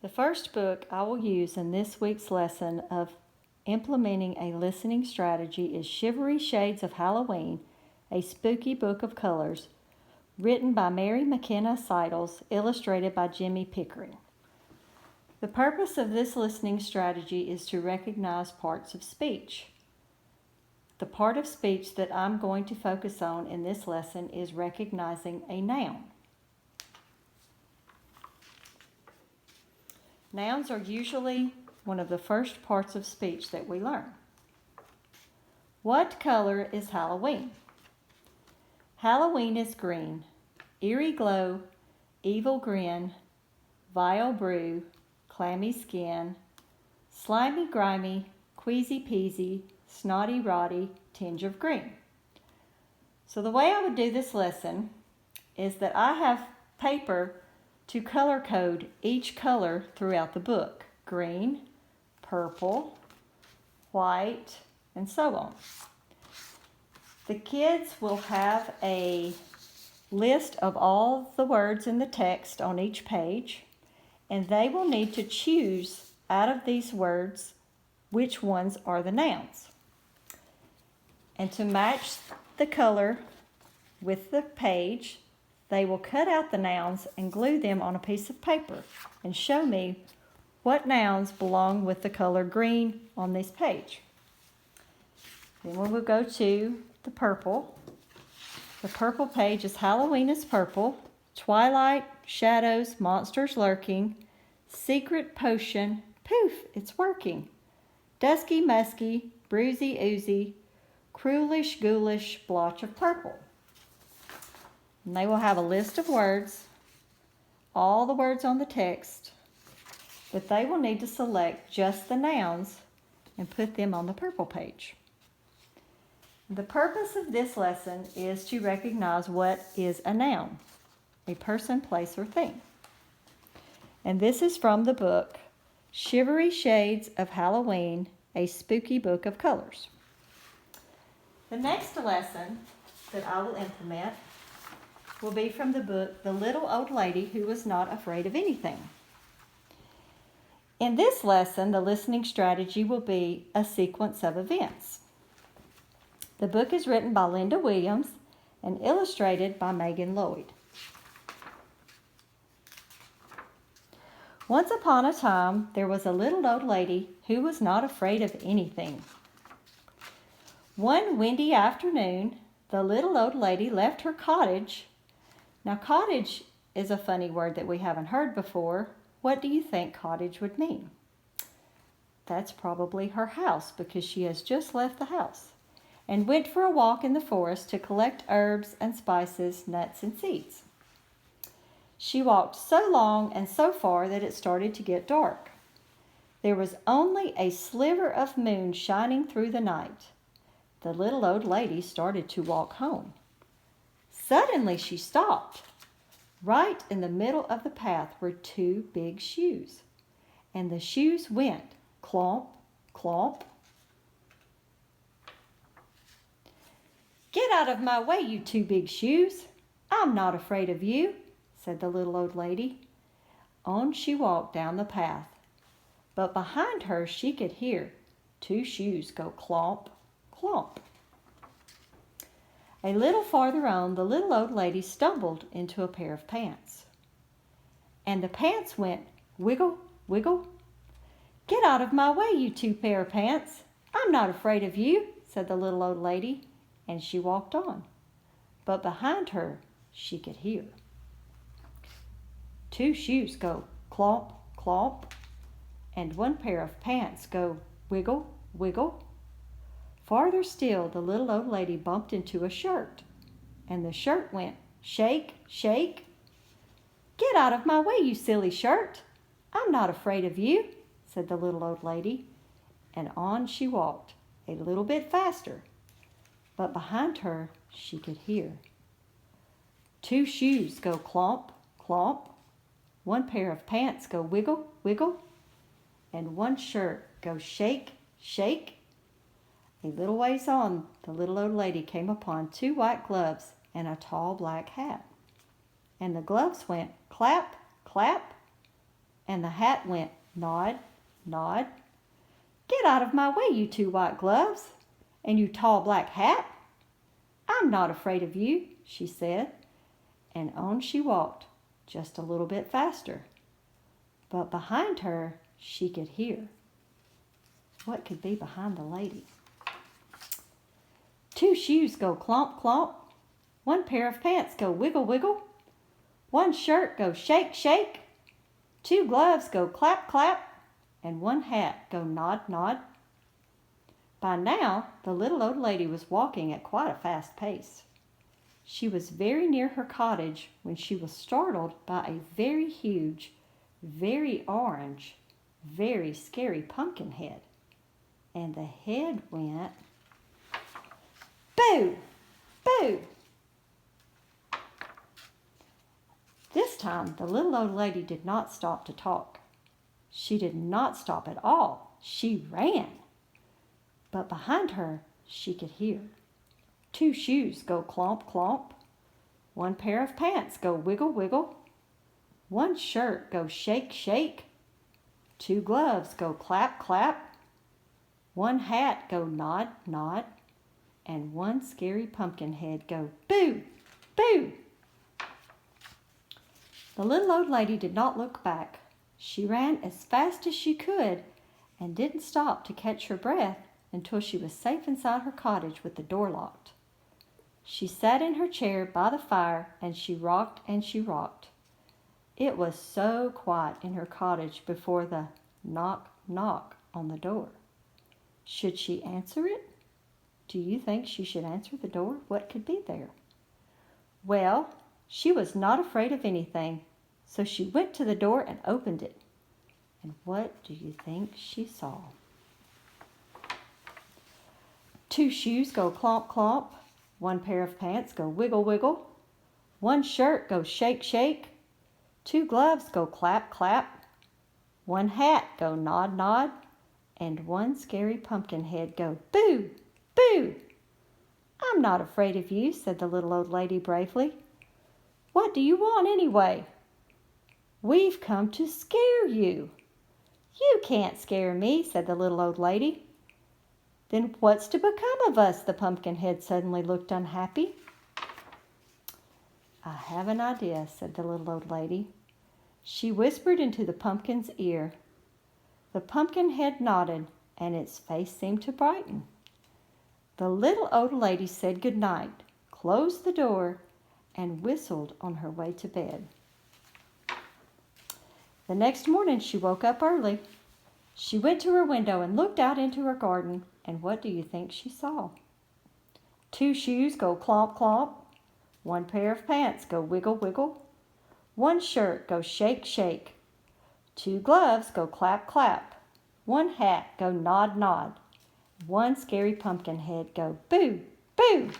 The first book I will use in this week's lesson of implementing a listening strategy is Shivery Shades of Halloween, a Spooky Book of Colors, written by Mary McKenna Seidels, illustrated by Jimmy Pickering. The purpose of this listening strategy is to recognize parts of speech. The part of speech that I'm going to focus on in this lesson is recognizing a noun. Nouns are usually one of the first parts of speech that we learn. What color is Halloween? Halloween is green, eerie glow, evil grin, vile brew, clammy skin, slimy grimy, queasy peasy, snotty roddy, tinge of green. So the way I would do this lesson is that I have paper to color code each color throughout the book: green, purple, white, and so on. The kids will have a list of all the words in the text on each page, and they will need to choose out of these words which ones are the nouns. And to match the color with the page, they will cut out the nouns and glue them on a piece of paper and show me what nouns belong with the color green on this page. Then we will go to the purple. The purple page is Halloween is purple, twilight, shadows, monsters lurking, secret potion, poof, it's working, dusky musky, bruisey oozy, cruelish ghoulish blotch of purple. And they will have a list of words, all the words on the text, but they will need to select just the nouns and put them on the purple page. The purpose of this lesson is to recognize what is a noun, a person, place, or thing. And this is from the book Shivery Shades of Halloween, a Spooky Book of Colors. The next lesson that I will implement will be from the book The Little Old Lady Who Was Not Afraid of Anything. In this lesson, the listening strategy will be a sequence of events. The book is written by Linda Williams and illustrated by Megan Lloyd. Once upon a time, there was a little old lady who was not afraid of anything. One windy afternoon, the little old lady left her cottage. Now, cottage is a funny word that we haven't heard before. What do you think cottage would mean? That's probably her house, because she has just left the house and went for a walk in the forest to collect herbs and spices, nuts and seeds. She walked so long and so far that it started to get dark. There was only a sliver of moon shining through the night. The little old lady started to walk home. Suddenly she stopped. Right in the middle of the path were two big shoes, and the shoes went clomp, clomp. "Get out of my way, you two big shoes. I'm not afraid of you," said the little old lady. On she walked down the path, but behind her she could hear two shoes go clomp, clomp. A little farther on, the little old lady stumbled into a pair of pants, and the pants went wiggle, wiggle. "Get out of my way, you two pair of pants. I'm not afraid of you," said the little old lady, and she walked on. But behind her, she could hear two shoes go clomp, clomp, and one pair of pants go wiggle, wiggle. Farther still, the little old lady bumped into a shirt, and the shirt went shake, shake. "Get out of my way, you silly shirt. I'm not afraid of you," said the little old lady, and on she walked, a little bit faster, but behind her she could hear two shoes go clomp, clomp, one pair of pants go wiggle, wiggle, and one shirt go shake, shake. A little ways on, the little old lady came upon two white gloves and a tall black hat. And the gloves went clap, clap. And the hat went nod, nod. Get out of my way, you two white gloves, and you tall black hat. I'm not afraid of you, she said, and on she walked, just a little bit faster. But behind her, she could hear. What could be behind the lady? Two shoes go clomp, clomp. One pair of pants go wiggle, wiggle. One shirt go shake, shake. Two gloves go clap, clap. And one hat go nod, nod. By now, the little old lady was walking at quite a fast pace. She was very near her cottage when she was startled by a very huge, very orange, very scary pumpkin head. And the head went, boo, boo. This time, the little old lady did not stop to talk. She did not stop at all. She ran. But behind her, she could hear. Two shoes go clomp, clomp. One pair of pants go wiggle, wiggle. One shirt go shake, shake. Two gloves go clap, clap. One hat go nod, nod. And one scary pumpkin head go boo, boo. The little old lady did not look back. She ran as fast as she could and didn't stop to catch her breath until she was safe inside her cottage with the door locked. She sat in her chair by the fire and she rocked and she rocked. It was so quiet in her cottage before the knock, knock on the door. Should she answer it? Do you think she should answer the door? What could be there? Well, she was not afraid of anything, so she went to the door and opened it. And what do you think she saw? Two shoes go clomp, clomp. One pair of pants go wiggle, wiggle. One shirt go shake, shake. Two gloves go clap, clap. One hat go nod, nod. And one scary pumpkin head go boo, boo. I'm not afraid of you, said the little old lady bravely. What do you want anyway? We've come to scare you. You can't scare me, said the little old lady. Then what's to become of us? The pumpkin head suddenly looked unhappy. I have an idea, said the little old lady. She whispered into the pumpkin's ear. The pumpkin head nodded, and its face seemed to brighten. The little old lady said good night, closed the door, and whistled on her way to bed. The next morning she woke up early. She went to her window and looked out into her garden, and what do you think she saw? Two shoes go clomp, clomp. One pair of pants go wiggle, wiggle. One shirt go shake, shake. Two gloves go clap, clap. One hat go nod, nod. One scary pumpkin head go boo, boo.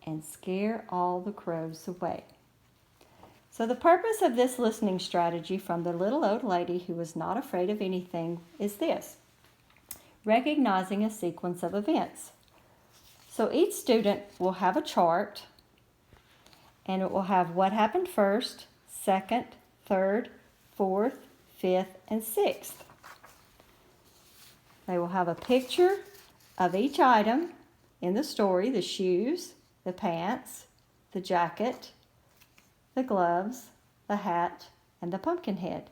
And scare all the crows away. So the purpose of this listening strategy from the little old lady who was not afraid of anything is this: recognizing a sequence of events. So each student will have a chart, and it will have what happened first, second, third, fourth, fifth, and sixth. They will have a picture of each item in the story: the shoes, the pants, the jacket, the gloves, the hat, and the pumpkin head,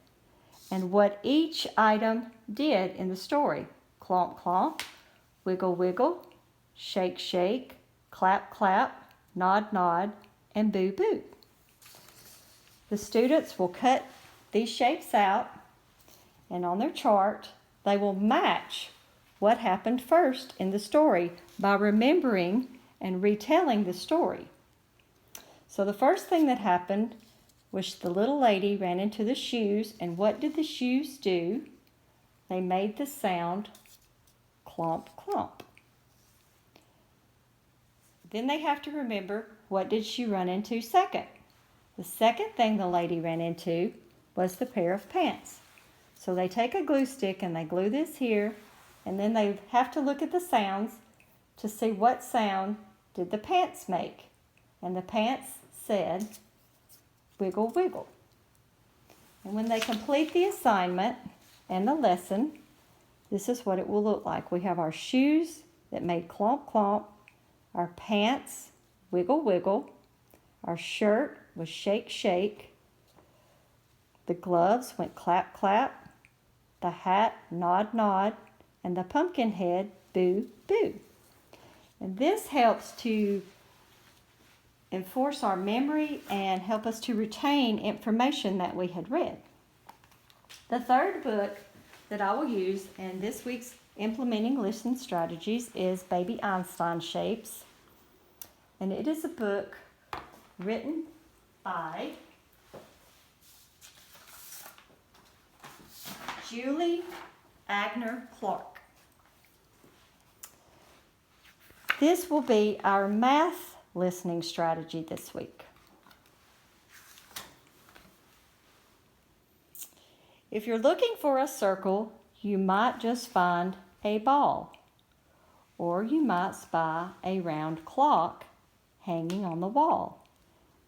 and what each item did in the story: clomp, clomp, wiggle, wiggle, shake, shake, clap, clap, nod, nod, and boo, boo. The students will cut these shapes out, and on their chart, they will match what happened first in the story by remembering and retelling the story. So the first thing that happened was the little lady ran into the shoes, and what did the shoes do? They made the sound clomp, clomp. Then they have to remember, what did she run into second? The second thing the lady ran into was the pair of pants. So they take a glue stick and they glue this here, and then they have to look at the sounds to see what sound did the pants make. And the pants said wiggle, wiggle. And when they complete the assignment and the lesson, this is what it will look like. We have our shoes that made clomp clomp, our pants wiggle wiggle, our shirt was shake shake, the gloves went clap clap, the hat nod nod, and the pumpkin head boo boo. And this helps to enforce our memory and help us to retain information that we had read. The third book that I will use in this week's Implementing Listening Strategies is Baby Einstein Shapes. And it is a book written by Julie Agner Clark. This will be our math listening strategy this week. If you're looking for a circle, you might just find a ball, or you might spy a round clock hanging on the wall.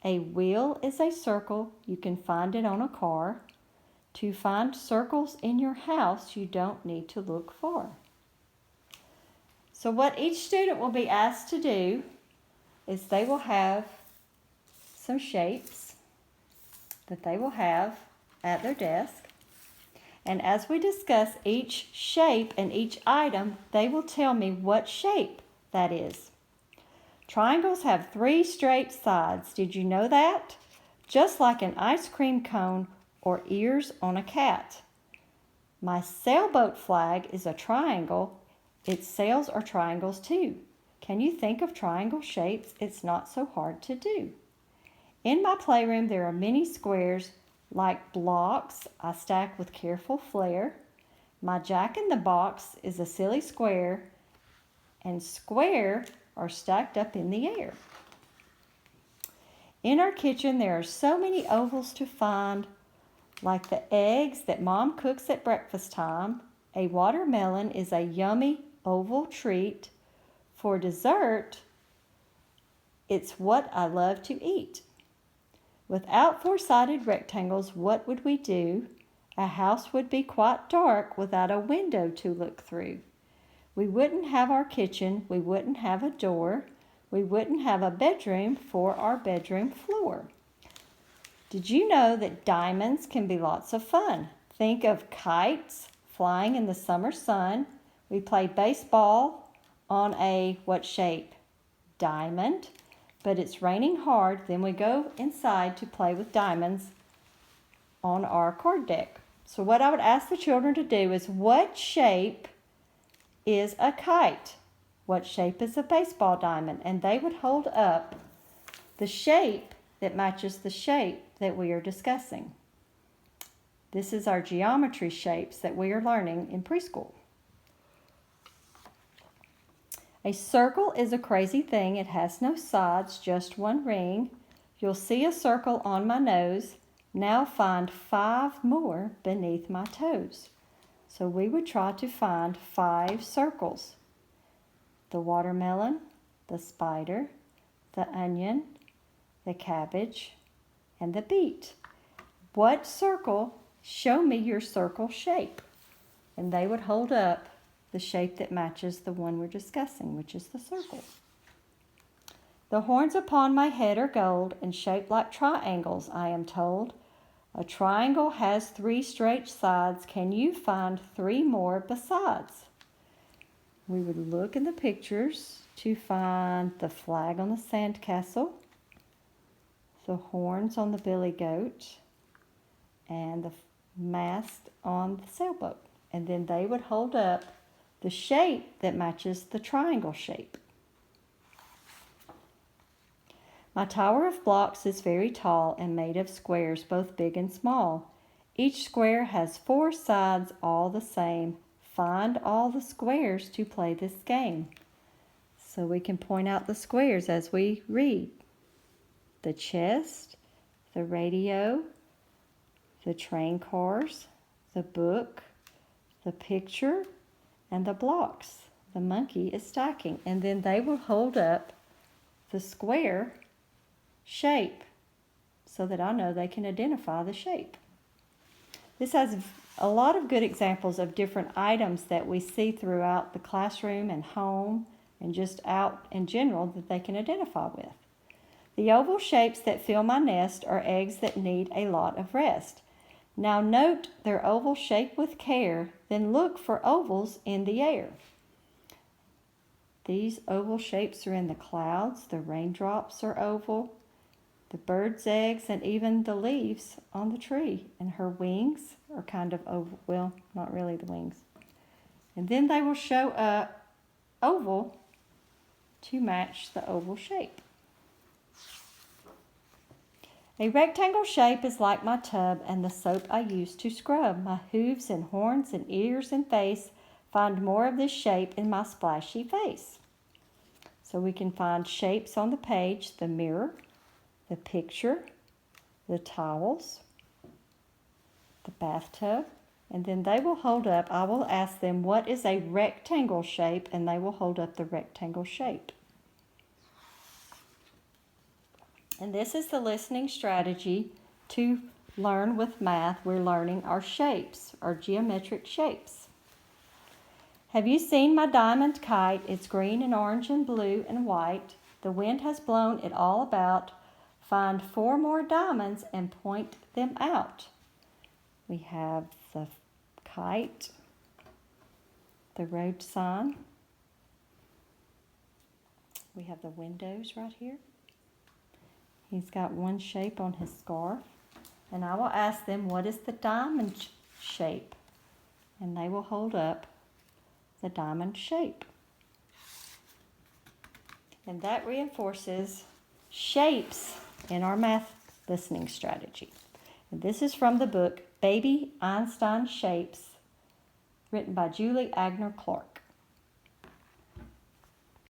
A wheel is a circle. You can find it on a car. To find circles in your house, you don't need to look far. So what each student will be asked to do is they will have some shapes that they will have at their desk. And as we discuss each shape and each item, they will tell me what shape that is. Triangles have 3 straight sides. Did you know that? Just like an ice cream cone or ears on a cat. My sailboat flag is a triangle. Its sails are triangles too. Can you think of triangle shapes? It's not so hard to do. In my playroom, there are many squares like blocks I stack with careful flair. My jack-in-the-box is a silly square, and square are stacked up in the air. In our kitchen, there are so many ovals to find, like the eggs that Mom cooks at breakfast time. A watermelon is a yummy oval treat. For dessert, it's what I love to eat. Without 4-sided rectangles, what would we do? A house would be quite dark without a window to look through. We wouldn't have our kitchen, we wouldn't have a door, we wouldn't have a bedroom for our bedroom floor. Did you know that diamonds can be lots of fun? Think of kites flying in the summer sun. We play baseball on a what shape? Diamond. But it's raining hard, then we go inside to play with diamonds on our card deck. So what I would ask the children to do is, what shape is a kite? What shape is a baseball diamond? And they would hold up the shape that matches the shape that we are discussing. This is our geometry shapes that we are learning in preschool. A circle is a crazy thing. It has no sides, just one ring. You'll see a circle on my nose. Now find 5 more beneath my toes. So we would try to find 5 circles. The watermelon, the spider, the onion, the cabbage, and the beet. What circle? Show me your circle shape. And they would hold up the shape that matches the one we're discussing, which is the circle. The horns upon my head are gold and shaped like triangles, I am told. A triangle has 3 straight sides. Can you find 3 more besides? We would look in the pictures to find the flag on the sandcastle, the horns on the billy goat, and the mast on the sailboat. And then they would hold up the shape that matches the triangle shape. My tower of blocks is very tall and made of squares, both big and small. Each square has 4 sides, all the same. Find all the squares to play this game. So we can point out the squares as we read. The chest, the radio, the train cars, the book, the picture, and the blocks. The monkey is stacking. And then they will hold up the square shape so that I know they can identify the shape. This has a lot of good examples of different items that we see throughout the classroom and home and just out in general that they can identify with. The oval shapes that fill my nest are eggs that need a lot of rest. Now note their oval shape with care, then look for ovals in the air. These oval shapes are in the clouds, the raindrops are oval, the bird's eggs, and even the leaves on the tree. And her wings are kind of oval, well, not really the wings. And then they will show a oval to match the oval shape. A rectangle shape is like my tub and the soap I use to scrub. My hooves and horns and ears and face find more of this shape in my splashy face. So we can find shapes on the page: the mirror, the picture, the towels, the bathtub, and then they will hold up. I will ask them, what is a rectangle shape? And they will hold up the rectangle shape. And this is the listening strategy to learn with math. We're learning our shapes, our geometric shapes. Have you seen my diamond kite? It's green and orange and blue and white. The wind has blown it all about. Find 4 more diamonds and point them out. We have the kite, the road sign. We have the windows right here. He's got one shape on his scarf. And I will ask them, what is the diamond shape? And they will hold up the diamond shape. And that reinforces shapes in our math listening strategy. And this is from the book Baby Einstein Shapes, written by Julie Agner Clark.